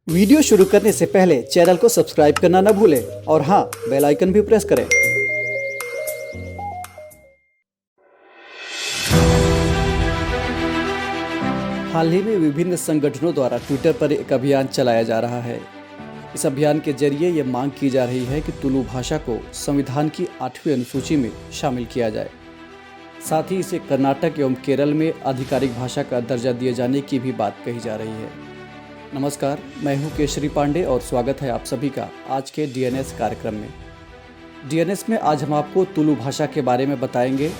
Video शुरू करने से पहले चैनल को सब्सक्राइब करना न भूलें और हाँ, बेल आइकन भी प्रेस करें। हाल ही में विभिन्न संगठनों द्वारा ट्विटर पर एक अभियान चलाया जा रहा है। इस अभियान के जरिए ये मांग की जा रही है कि तुलु भाषा को संविधान की 8वीं अनुसूची में शामिल किया जाए। साथ ही इसे कर्नाटक एवं केरल में आधिकारिक भाषा का दर्जा दिए जाने की भी बात कही जा रही है। नमस्कार, मैं हूं केशरी पांडे और स्वागत है आप सभी का आज के डीएनएस कार्यक्रम में। डीएनएस में आज हम आपको तुलु भाषा के बारे में बताएंगे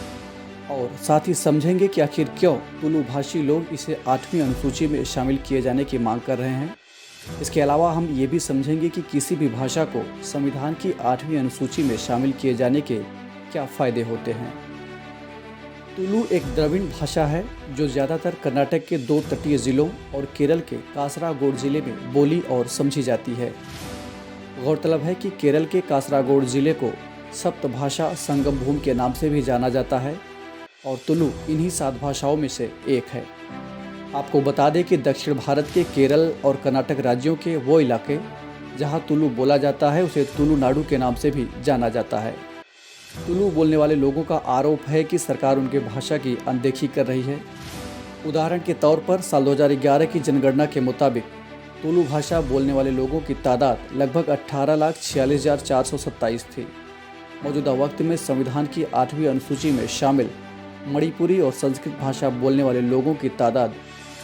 और साथ ही समझेंगे कि आखिर क्यों तुलु भाषी लोग इसे 8वीं अनुसूची में शामिल किए जाने की मांग कर रहे हैं। इसके अलावा हम ये भी समझेंगे कि किसी भी भाषा को संविधान की 8वीं अनुसूची में शामिल किए जाने के क्या फ़ायदे होते हैं। तुलु एक द्रविड़ भाषा है जो ज़्यादातर कर्नाटक के 2 तटीय ज़िलों और केरल के कासरागोड ज़िले में बोली और समझी जाती है। गौरतलब है कि केरल के कासरागोड ज़िले को सप्तभाषा संगम भूमि के नाम से भी जाना जाता है और तुलु इन्हीं 7 भाषाओं में से एक है। आपको बता दें कि दक्षिण भारत के केरल और कर्नाटक राज्यों के वो इलाके जहां तुलु बोला जाता है उसे तुलुनाडु के नाम से भी जाना जाता है। तुलु बोलने वाले लोगों का आरोप है कि सरकार उनके भाषा की अनदेखी कर रही है। उदाहरण के तौर पर साल 2011 की जनगणना के मुताबिक तुलु भाषा बोलने वाले लोगों की तादाद लगभग 18,46,427 थी। मौजूदा वक्त में संविधान की 8वीं अनुसूची में शामिल मणिपुरी और संस्कृत भाषा बोलने वाले लोगों की तादाद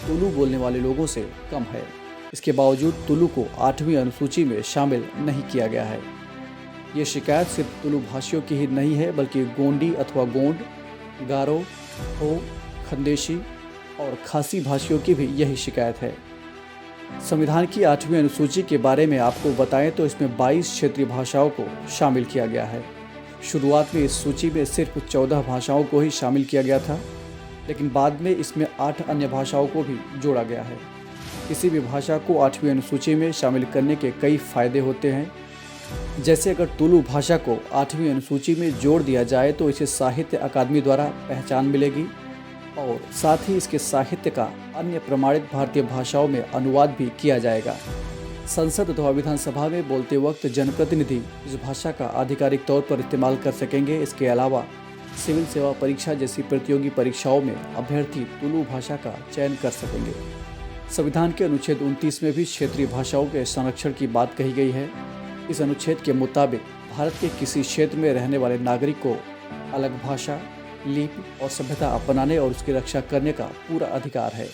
तुलु बोलने वाले लोगों से कम है। इसके बावजूद तुलु को 8वीं अनुसूची में शामिल नहीं किया गया है। ये शिकायत सिर्फ तुलु भाषियों की ही नहीं है बल्कि गोंडी अथवा गोंड, गारो, हो, खंदेशी और खासी भाषियों की भी यही शिकायत है। संविधान की 8वीं अनुसूची के बारे में आपको बताएं तो इसमें 22 क्षेत्रीय भाषाओं को शामिल किया गया है। शुरुआत में इस सूची में सिर्फ 14 भाषाओं को ही शामिल किया गया था, लेकिन बाद में इसमें 8 अन्य भाषाओं को भी जोड़ा गया है। किसी भी भाषा को 8वीं अनुसूची में शामिल करने के कई फायदे होते हैं। जैसे अगर तुलु भाषा को 8वीं अनुसूची में जोड़ दिया जाए तो इसे साहित्य अकादमी द्वारा पहचान मिलेगी और साथ ही इसके साहित्य का अन्य प्रमाणित भारतीय भाषाओं में अनुवाद भी किया जाएगा। संसद अथवा विधानसभा में बोलते वक्त जनप्रतिनिधि इस भाषा का आधिकारिक तौर पर इस्तेमाल कर सकेंगे। इसके अलावा सिविल सेवा परीक्षा जैसी प्रतियोगी परीक्षाओं में अभ्यर्थी तुलु भाषा का चयन कर सकेंगे। संविधान के अनुच्छेद 29 में भी क्षेत्रीय भाषाओं के संरक्षण की बात कही गई है। इस अनुच्छेद के मुताबिक भारत के किसी क्षेत्र में रहने वाले नागरिक को अलग भाषा, लिपि और सभ्यता अपनाने और उसकी रक्षा करने का पूरा अधिकार है।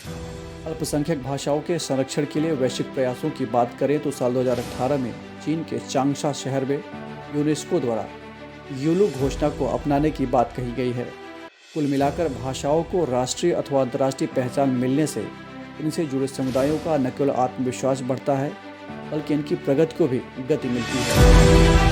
अल्पसंख्यक भाषाओं के संरक्षण के लिए वैश्विक प्रयासों की बात करें तो साल 2018 में चीन के चांगशा शहर में यूनेस्को द्वारा यूलू घोषणा को अपनाने की बात कही गई है। कुल मिलाकर भाषाओं को राष्ट्रीय अथवा अंतर्राष्ट्रीय पहचान मिलने से इनसे जुड़े समुदायों का न केवल आत्मविश्वास बढ़ता है बल्कि इनकी प्रगति को भी गति मिलती है।